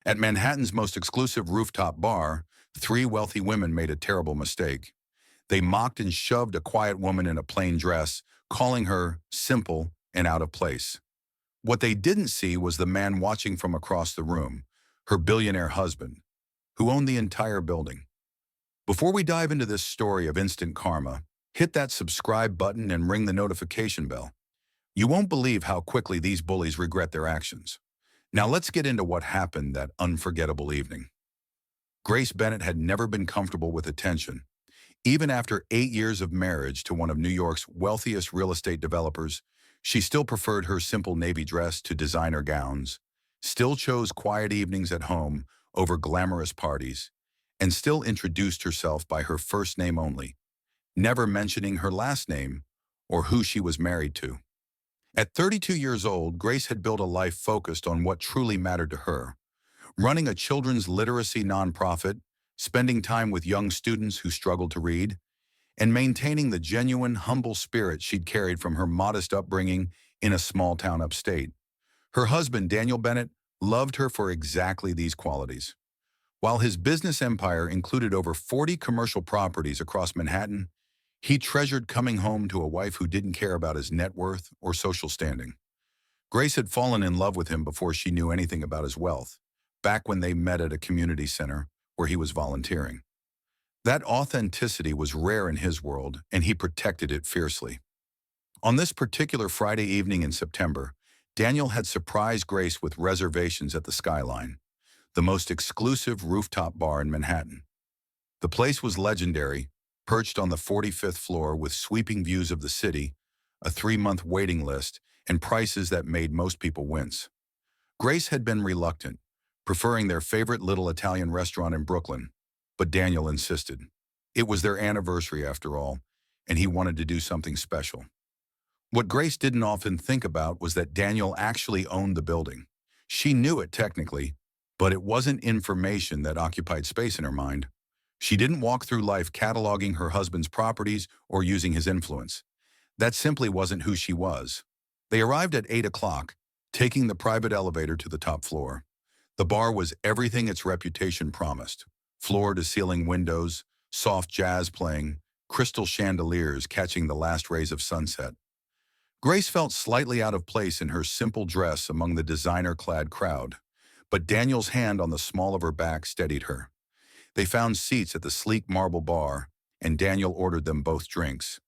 At Manhattan's most exclusive rooftop bar, three wealthy women made a terrible mistake. They mocked and shoved a quiet woman in a plain dress, calling her simple and out of place. What they didn't see was the man watching from across the room, her billionaire husband, who owned the entire building. Before we dive into this story of instant karma, hit that subscribe button and ring the notification bell. You won't believe how quickly these bullies regret their actions. Now let's get into what happened that unforgettable evening. Grace Bennett had never been comfortable with attention. Even after 8 years of marriage to one of New York's wealthiest real estate developers, she still preferred her simple navy dress to designer gowns, still chose quiet evenings at home over glamorous parties, and still introduced herself by her first name only, never mentioning her last name or who she was married to. At 32 years old, Grace had built a life focused on what truly mattered to her, running a children's literacy nonprofit, spending time with young students who struggled to read, and maintaining the genuine, humble spirit she'd carried from her modest upbringing in a small town upstate. Her husband, Daniel Bennett, loved her for exactly these qualities. While his business empire included over 40 commercial properties across Manhattan, he treasured coming home to a wife who didn't care about his net worth or social standing. Grace had fallen in love with him before she knew anything about his wealth, back when they met at a community center where he was volunteering. That authenticity was rare in his world, and he protected it fiercely. On this particular Friday evening in September, Daniel had surprised Grace with reservations at the Skyline, the most exclusive rooftop bar in Manhattan. The place was legendary, perched on the 45th floor with sweeping views of the city, a 3-month waiting list, and prices that made most people wince. Grace had been reluctant, preferring their favorite little Italian restaurant in Brooklyn, but Daniel insisted. It was their anniversary after all, and he wanted to do something special. What Grace didn't often think about was that Daniel actually owned the building. She knew it technically, but it wasn't information that occupied space in her mind. She didn't walk through life cataloging her husband's properties or using his influence. That simply wasn't who she was. They arrived at 8 o'clock, taking the private elevator to the top floor. The bar was everything its reputation promised. Floor-to-ceiling windows, soft jazz playing, crystal chandeliers catching the last rays of sunset. Grace felt slightly out of place in her simple dress among the designer-clad crowd, but Daniel's hand on the small of her back steadied her. They found seats at the sleek marble bar, and Daniel ordered them both drinks.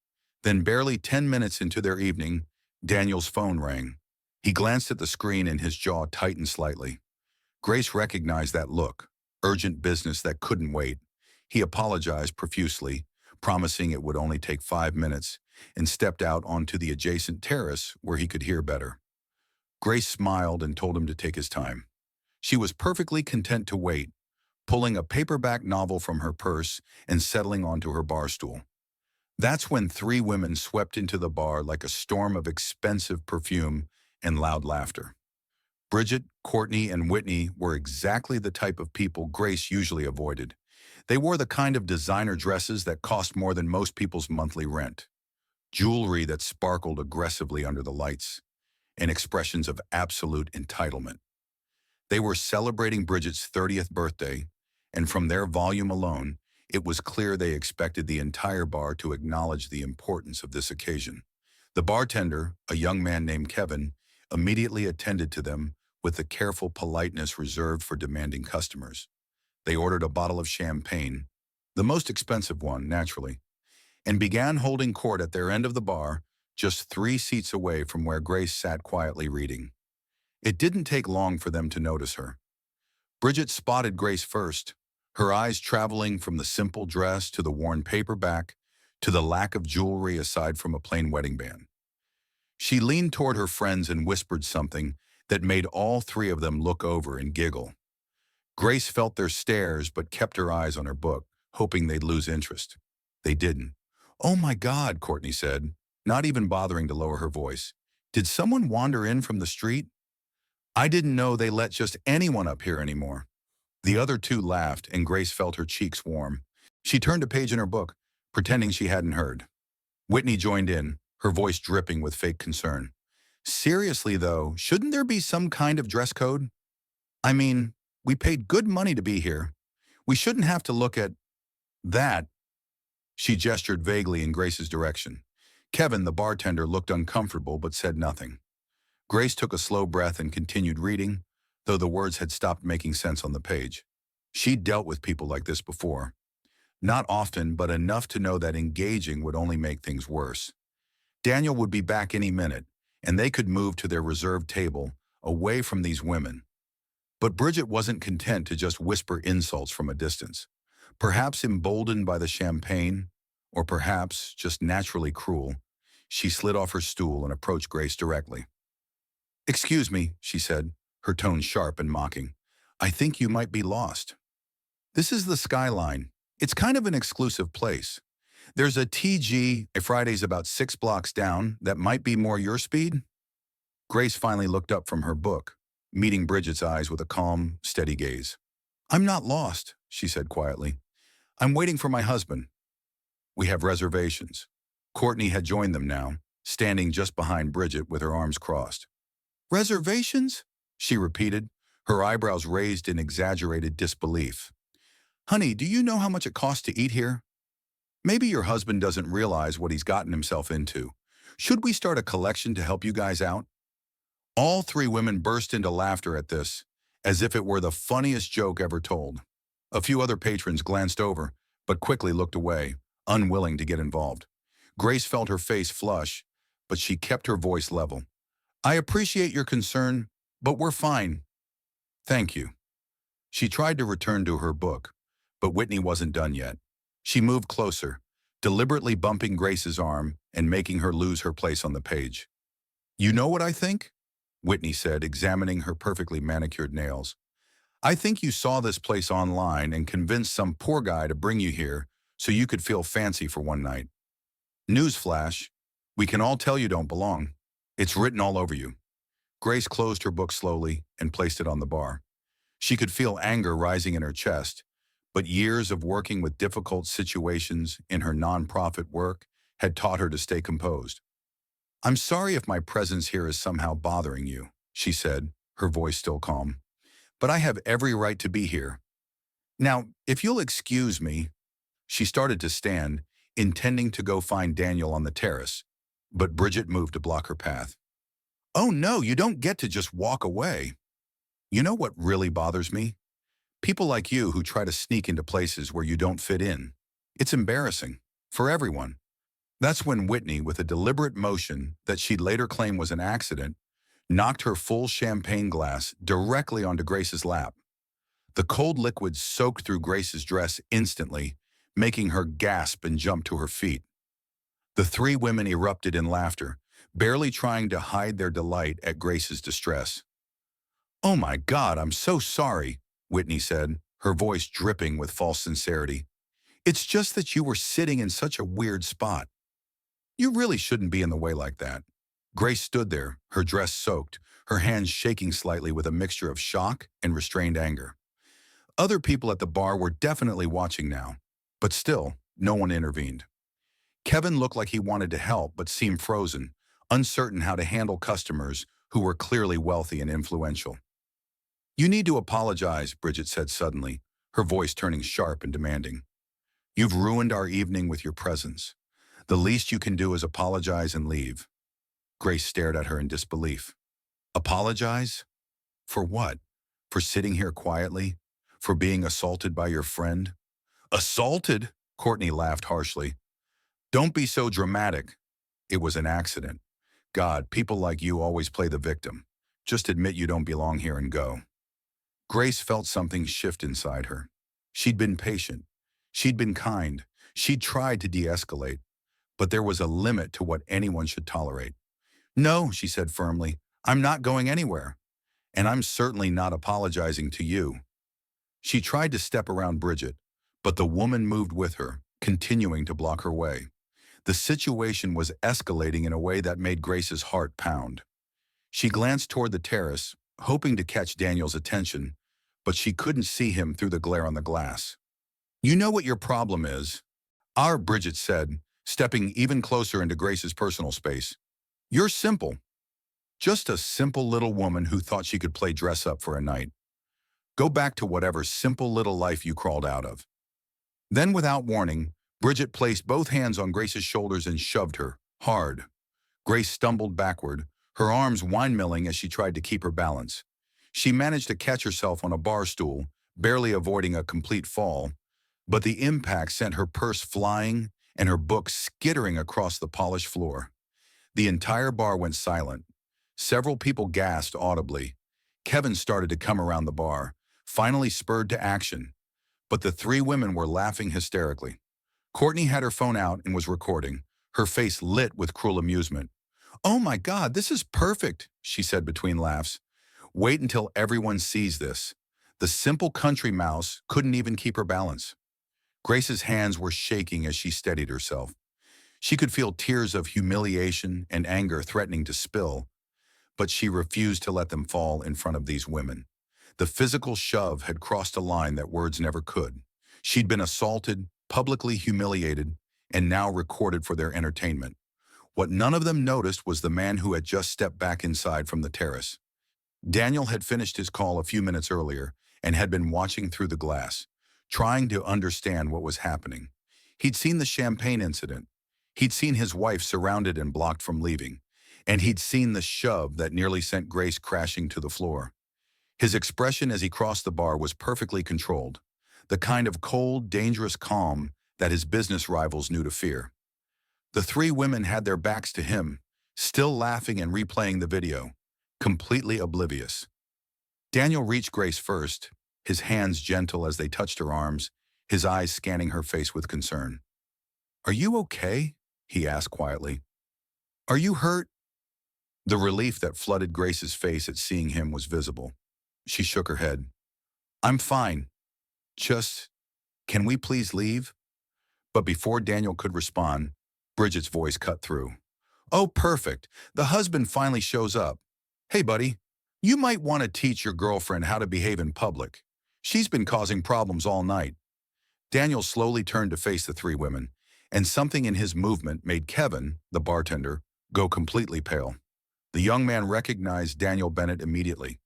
Then, barely 10 minutes into their evening, Daniel's phone rang. He glanced at the screen and his jaw tightened slightly. Grace recognized that look, urgent business that couldn't wait. He apologized profusely, promising it would only take 5 minutes, and stepped out onto the adjacent terrace where he could hear better. Grace smiled and told him to take his time. She was perfectly content to wait, pulling a paperback novel from her purse and settling onto her bar stool. That's when three women swept into the bar like a storm of expensive perfume and loud laughter. Bridget, Courtney, and Whitney were exactly the type of people Grace usually avoided. They wore the kind of designer dresses that cost more than most people's monthly rent, jewelry that sparkled aggressively under the lights, and expressions of absolute entitlement. They were celebrating Bridget's 30th birthday, and from their volume alone, it was clear they expected the entire bar to acknowledge the importance of this occasion. The bartender, a young man named Kevin, immediately attended to them with the careful politeness reserved for demanding customers. They ordered a bottle of champagne, the most expensive one, naturally, and began holding court at their end of the bar, just 3 seats away from where Grace sat quietly reading. It didn't take long for them to notice her. Bridget spotted Grace first, her eyes traveling from the simple dress to the worn paperback to the lack of jewelry aside from a plain wedding band. She leaned toward her friends and whispered something that made all 3 of them look over and giggle. Grace felt their stares but kept her eyes on her book, hoping they'd lose interest. They didn't. "Oh my God," Courtney said, not even bothering to lower her voice. "Did someone wander in from the street? I didn't know they let just anyone up here anymore." The other 2 laughed, and Grace felt her cheeks warm. She turned a page in her book, pretending she hadn't heard. Whitney joined in, her voice dripping with fake concern. "Seriously, though, shouldn't there be some kind of dress code? I mean, We paid good money to be here. We shouldn't have to look at that. She gestured vaguely in Grace's direction. Kevin, the bartender, looked uncomfortable but said nothing. Grace took a slow breath and continued reading, though the words had stopped making sense on the page. She'd dealt with people like this before. Not often, but enough to know that engaging would only make things worse. Daniel would be back any minute, and they could move to their reserved table, away from these women. But Bridget wasn't content to just whisper insults from a distance. Perhaps emboldened by the champagne, or perhaps just naturally cruel, she slid off her stool and approached Grace directly. "Excuse me," she said, her tone sharp and mocking. "I think you might be lost. This is the Skyline. It's kind of an exclusive place. There's a TG Fridays about 6 blocks down that might be more your speed." Grace finally looked up from her book, meeting Bridget's eyes with a calm, steady gaze. "I'm not lost," she said quietly. "I'm waiting for my husband. We have reservations." Courtney had joined them now, standing just behind Bridget with her arms crossed. "Reservations?" she repeated, her eyebrows raised in exaggerated disbelief. "Honey, do you know how much it costs to eat here? Maybe your husband doesn't realize what he's gotten himself into. Should we start a collection to help you guys out?" All three women burst into laughter at this, as if it were the funniest joke ever told. A few other patrons glanced over, but quickly looked away, unwilling to get involved. Grace felt her face flush, but she kept her voice level. "I appreciate your concern, but we're fine. Thank you." She tried to return to her book, but Whitney wasn't done yet. She moved closer, deliberately bumping Grace's arm and making her lose her place on the page. "You know what I think?" Whitney said, examining her perfectly manicured nails. "I think you saw this place online and convinced some poor guy to bring you here so you could feel fancy for one night. Newsflash, we can all tell you don't belong. It's written all over you." Grace closed her book slowly and placed it on the bar. She could feel anger rising in her chest, but years of working with difficult situations in her nonprofit work had taught her to stay composed. "I'm sorry if my presence here is somehow bothering you," she said, her voice still calm. "But I have every right to be here. Now, if you'll excuse me." She started to stand, intending to go find Daniel on the terrace, but Bridget moved to block her path. "Oh no, you don't get to just walk away. You know what really bothers me? People like you who try to sneak into places where you don't fit in. It's embarrassing. For everyone." That's when Whitney, with a deliberate motion that she'd later claim was an accident, knocked her full champagne glass directly onto Grace's lap. The cold liquid soaked through Grace's dress instantly, making her gasp and jump to her feet. The three women erupted in laughter, barely trying to hide their delight at Grace's distress. "Oh my God, I'm so sorry," Whitney said, her voice dripping with false sincerity. "It's just that you were sitting in such a weird spot. You really shouldn't be in the way like that." Grace stood there, her dress soaked, her hands shaking slightly with a mixture of shock and restrained anger. Other people at the bar were definitely watching now, but still, no one intervened. Kevin looked like he wanted to help but seemed frozen, uncertain how to handle customers who were clearly wealthy and influential. "You need to apologize," Bridget said suddenly, her voice turning sharp and demanding. "You've ruined our evening with your presence. The least you can do is apologize and leave." Grace stared at her in disbelief. "Apologize? For what? For sitting here quietly? For being assaulted by your friend?" "Assaulted?" Courtney laughed harshly. "Don't be so dramatic. It was an accident. God, people like you always play the victim. Just admit you don't belong here and go." Grace felt something shift inside her. She'd been patient. She'd been kind. She'd tried to de-escalate. But there was a limit to what anyone should tolerate. "No," she said firmly, "I'm not going anywhere. And I'm certainly not apologizing to you." She tried to step around Bridget, but the woman moved with her, continuing to block her way. The situation was escalating in a way that made Grace's heart pound. She glanced toward the terrace, hoping to catch Daniel's attention, but she couldn't see him through the glare on the glass. "You know what your problem is?" Bridget said, stepping even closer into Grace's personal space. "You're simple. Just a simple little woman who thought she could play dress up for a night. Go back to whatever simple little life you crawled out of. Then, without warning, Bridget placed both hands on Grace's shoulders and shoved her, hard. Grace stumbled backward, her arms windmilling as she tried to keep her balance. She managed to catch herself on a bar stool, barely avoiding a complete fall, but the impact sent her purse flying and her book skittering across the polished floor. The entire bar went silent. Several people gasped audibly. Kevin started to come around the bar, finally spurred to action. But the three women were laughing hysterically. Courtney had her phone out and was recording, her face lit with cruel amusement. "Oh my God, this is perfect," she said between laughs. "Wait until everyone sees this." The simple country mouse couldn't even keep her balance. Grace's hands were shaking as she steadied herself. She could feel tears of humiliation and anger threatening to spill, but she refused to let them fall in front of these women. The physical shove had crossed a line that words never could. She'd been assaulted, publicly humiliated, and now recorded for their entertainment. What none of them noticed was the man who had just stepped back inside from the terrace. Daniel had finished his call a few minutes earlier and had been watching through the glass, trying to understand what was happening. He'd seen the champagne incident. He'd seen his wife surrounded and blocked from leaving. And he'd seen the shove that nearly sent Grace crashing to the floor. His expression as he crossed the bar was perfectly controlled, the kind of cold, dangerous calm that his business rivals knew to fear. The three women had their backs to him, still laughing and replaying the video, completely oblivious. Daniel reached Grace first, his hands gentle as they touched her arms, his eyes scanning her face with concern. "Are you okay?" he asked quietly. "Are you hurt?" The relief that flooded Grace's face at seeing him was visible. She shook her head. "I'm fine. Just, can we please leave?" But before Daniel could respond, Bridget's voice cut through. "Oh, perfect. The husband finally shows up. Hey, buddy, you might want to teach your girlfriend how to behave in public. She's been causing problems all night." Daniel slowly turned to face the three women, and something in his movement made Kevin, the bartender, go completely pale. The young man recognized Daniel Bennett immediately.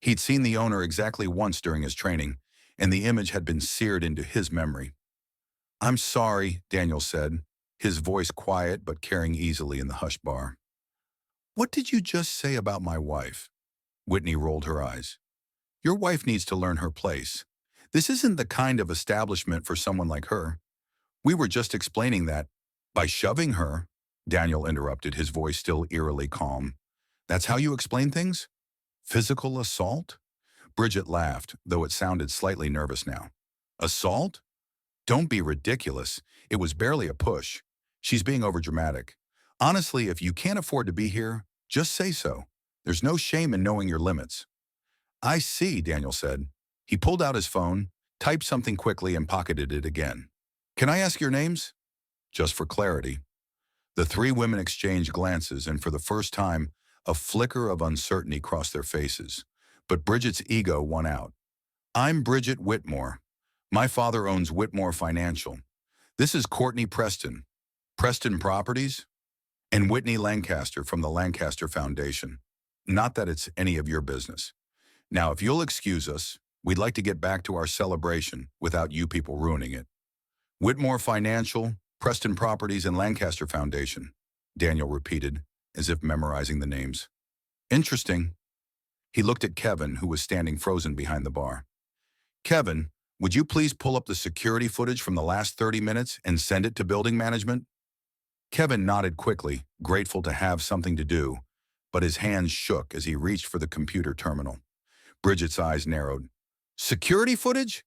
He'd seen the owner exactly once during his training, and the image had been seared into his memory. "I'm sorry," Daniel said, his voice quiet but carrying easily in the hushed bar. "What did you just say about my wife?" Whitney rolled her eyes. "Your wife needs to learn her place. This isn't the kind of establishment for someone like her. We were just explaining that by shoving her," Daniel interrupted, his voice still eerily calm. "That's how you explain things? Physical assault?" Bridget laughed, though it sounded slightly nervous now. "Assault? Don't be ridiculous. It was barely a push. She's being overdramatic. Honestly, if you can't afford to be here, just say so. There's no shame in knowing your limits." "I see," Daniel said. He pulled out his phone, typed something quickly, and pocketed it again. "Can I ask your names?" Just for clarity. The three women exchanged glances, and for the first time, a flicker of uncertainty crossed their faces. But Bridget's ego won out. "I'm Bridget Whitmore. My father owns Whitmore Financial. This is Courtney Preston, Preston Properties, and Whitney Lancaster from the Lancaster Foundation. Not that it's any of your business. Now, if you'll excuse us, we'd like to get back to our celebration without you people ruining it. Whitmore Financial, Preston Properties, and Lancaster Foundation," Daniel repeated, as if memorizing the names. "Interesting." He looked at Kevin, who was standing frozen behind the bar. "Kevin, would you please pull up the security footage from the last 30 minutes and send it to building management?" Kevin nodded quickly, grateful to have something to do, but his hands shook as he reached for the computer terminal. Bridget's eyes narrowed. "Security footage?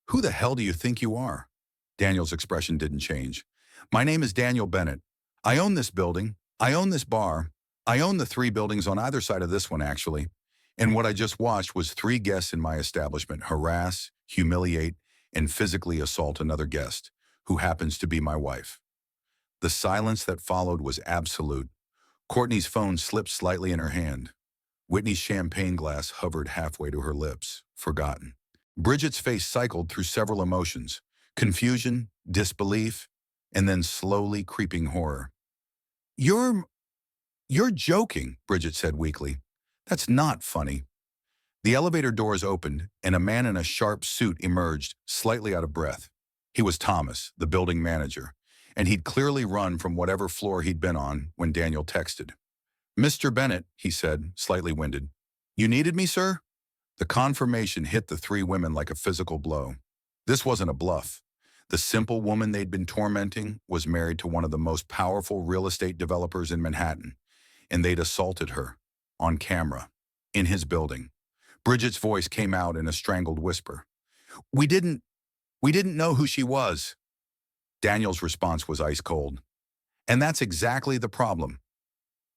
Who the hell do you think you are?" Daniel's expression didn't change. "My name is Daniel Bennett. I own this building. I own this bar. I own the three buildings on either side of this one, actually. And what I just watched was three guests in my establishment harass, humiliate, and physically assault another guest, who happens to be my wife." The silence that followed was absolute. Courtney's phone slipped slightly in her hand. Whitney's champagne glass hovered halfway to her lips, forgotten. Bridget's face cycled through several emotions: confusion, disbelief, and then slowly creeping horror. You're joking," Bridget said weakly. "That's not funny." The elevator doors opened, and a man in a sharp suit emerged, slightly out of breath. He was Thomas, the building manager, and he'd clearly run from whatever floor he'd been on when Daniel texted. "Mr. Bennett," he said, slightly winded. "You needed me, sir?" The confirmation hit the three women like a physical blow. This wasn't a bluff. The simple woman they'd been tormenting was married to one of the most powerful real estate developers in Manhattan, and they'd assaulted her, on camera, in his building. Bridget's voice came out in a strangled whisper. We didn't know who she was." Daniel's response was ice cold. "And that's exactly the problem.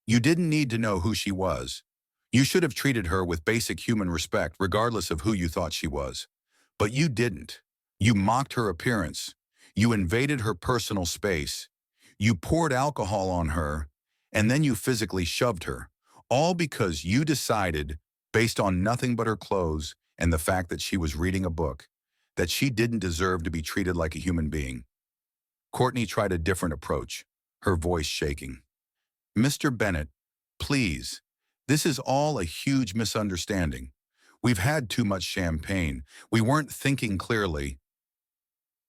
You didn't need to know who she was. You should have treated her with basic human respect regardless of who you thought she was. But you didn't. You mocked her appearance. You invaded her personal space. You poured alcohol on her, and then you physically shoved her, all because you decided, based on nothing but her clothes and the fact that she was reading a book, that she didn't deserve to be treated like a human being." Courtney tried a different approach, her voice shaking. "Mr. Bennett, please, this is all a huge misunderstanding. We've had too much champagne. We weren't thinking clearly."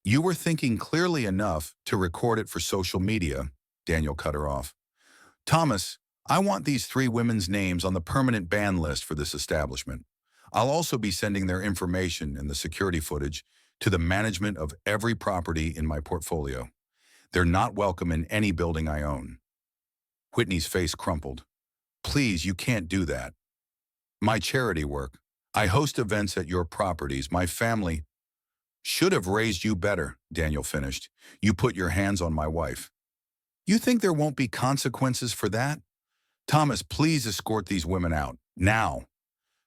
"You were thinking clearly enough to record it for social media," Daniel cut her off. "Thomas, I want these three women's names on the permanent ban list for this establishment. I'll also be sending their information and the security footage to the management of every property in my portfolio. They're not welcome in any building I own." Whitney's face crumpled. "Please, you can't do that. My charity work. I host events at your properties. My family should have raised you better," Daniel finished. "You put your hands on my wife. You think there won't be consequences for that? Thomas, please escort these women out. Now."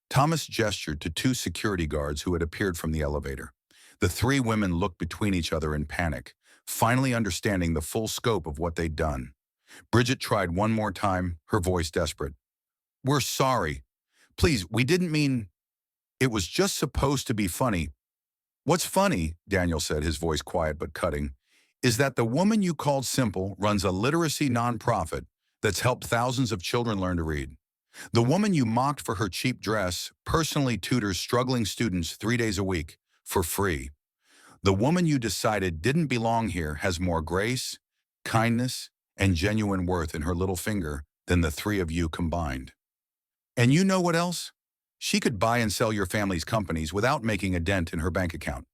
Thomas gestured to two security guards who had appeared from the elevator. The three women looked between each other in panic, finally understanding the full scope of what they'd done. Bridget tried one more time, her voice desperate. "We're sorry. Please, we didn't mean. It was just supposed to be funny." "What's funny," Daniel said, his voice quiet but cutting, "is that the woman you called simple runs a literacy nonprofit that's helped thousands of children learn to read. The woman you mocked for her cheap dress personally tutors struggling students 3 days a week, for free. The woman you decided didn't belong here has more grace, kindness, and genuine worth in her little finger than the three of you combined. And you know what else? She could buy and sell your family's companies without making a dent in her bank account.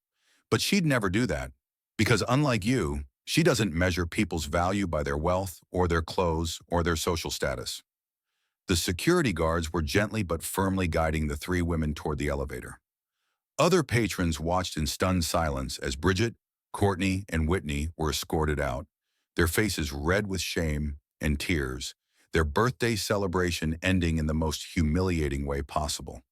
But she'd never do that, because unlike you, she doesn't measure people's value by their wealth or their clothes or their social status." The security guards were gently but firmly guiding the three women toward the elevator. Other patrons watched in stunned silence as Bridget, Courtney, and Whitney were escorted out, their faces red with shame and tears, their birthday celebration ending in the most humiliating way possible.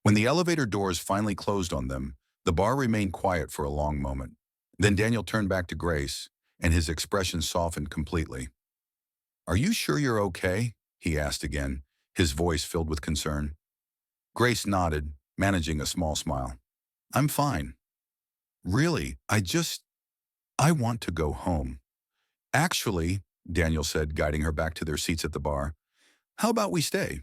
When the elevator doors finally closed on them, the bar remained quiet for a long moment. Then Daniel turned back to Grace, and his expression softened completely. "Are you sure you're okay?" he asked again, his voice filled with concern. Grace nodded, managing a small smile. "I'm fine. Really, I want to go home." "Actually," Daniel said, guiding her back to their seats at the bar, "how about we stay?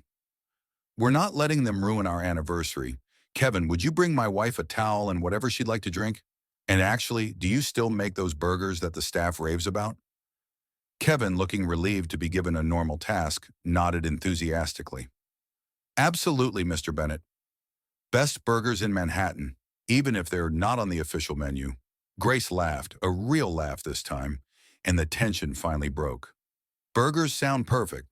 We're not letting them ruin our anniversary. Kevin, would you bring my wife a towel and whatever she'd like to drink? And actually, do you still make those burgers that the staff raves about?" Kevin, looking relieved to be given a normal task, nodded enthusiastically. "Absolutely, Mr. Bennett. Best burgers in Manhattan, even if they're not on the official menu." Grace laughed, a real laugh this time, and the tension finally broke. "Burgers sound perfect."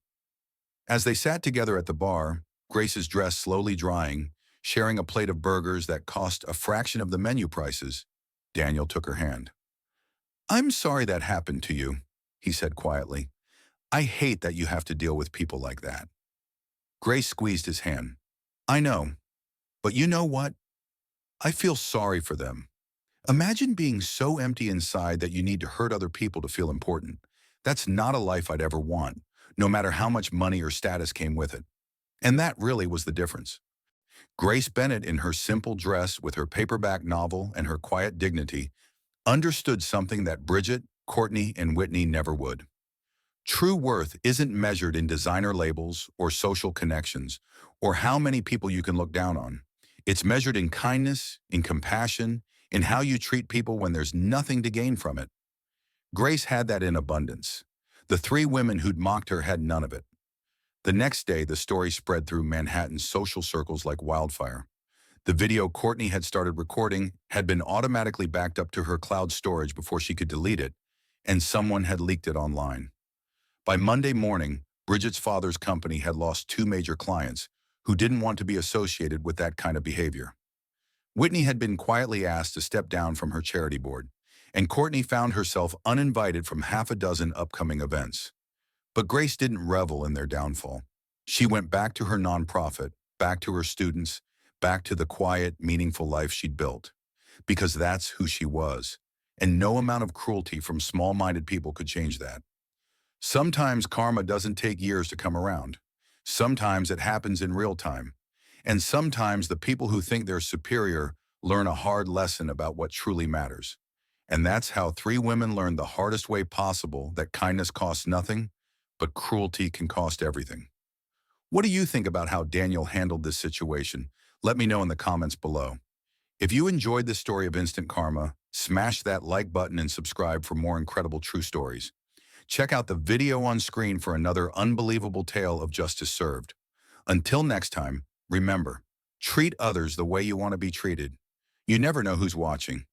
As they sat together at the bar, Grace's dress slowly drying, sharing a plate of burgers that cost a fraction of the menu prices, Daniel took her hand. "I'm sorry that happened to you," he said quietly. "I hate that you have to deal with people like that." Grace squeezed his hand. "I know, but you know what? I feel sorry for them. Imagine being so empty inside that you need to hurt other people to feel important. That's not a life I'd ever want, no matter how much money or status came with it." And that really was the difference. Grace Bennett, in her simple dress with her paperback novel and her quiet dignity, understood something that Bridget, Courtney, and Whitney never would. True worth isn't measured in designer labels or social connections or how many people you can look down on. It's measured in kindness, in compassion, in how you treat people when there's nothing to gain from it. Grace had that in abundance. The three women who'd mocked her had none of it. The next day, the story spread through Manhattan's social circles like wildfire. The video Courtney had started recording had been automatically backed up to her cloud storage before she could delete it, and someone had leaked it online. By Monday morning, Bridget's father's company had lost two major clients who didn't want to be associated with that kind of behavior. Whitney had been quietly asked to step down from her charity board, and Courtney found herself uninvited from half a dozen upcoming events. But Grace didn't revel in their downfall. She went back to her nonprofit, back to her students, back to the quiet, meaningful life she'd built. Because that's who she was, and no amount of cruelty from small-minded people could change that. Sometimes karma doesn't take years to come around. Sometimes it happens in real time. And sometimes the people who think they're superior learn a hard lesson about what truly matters. And that's how three women learned the hardest way possible that kindness costs nothing, but cruelty can cost everything. What do you think about how Daniel handled this situation? Let me know in the comments below. If you enjoyed this story of instant karma, smash that like button and subscribe for more incredible true stories. Check out the video on screen for another unbelievable tale of justice served. Until next time, remember, treat others the way you want to be treated. You never know who's watching.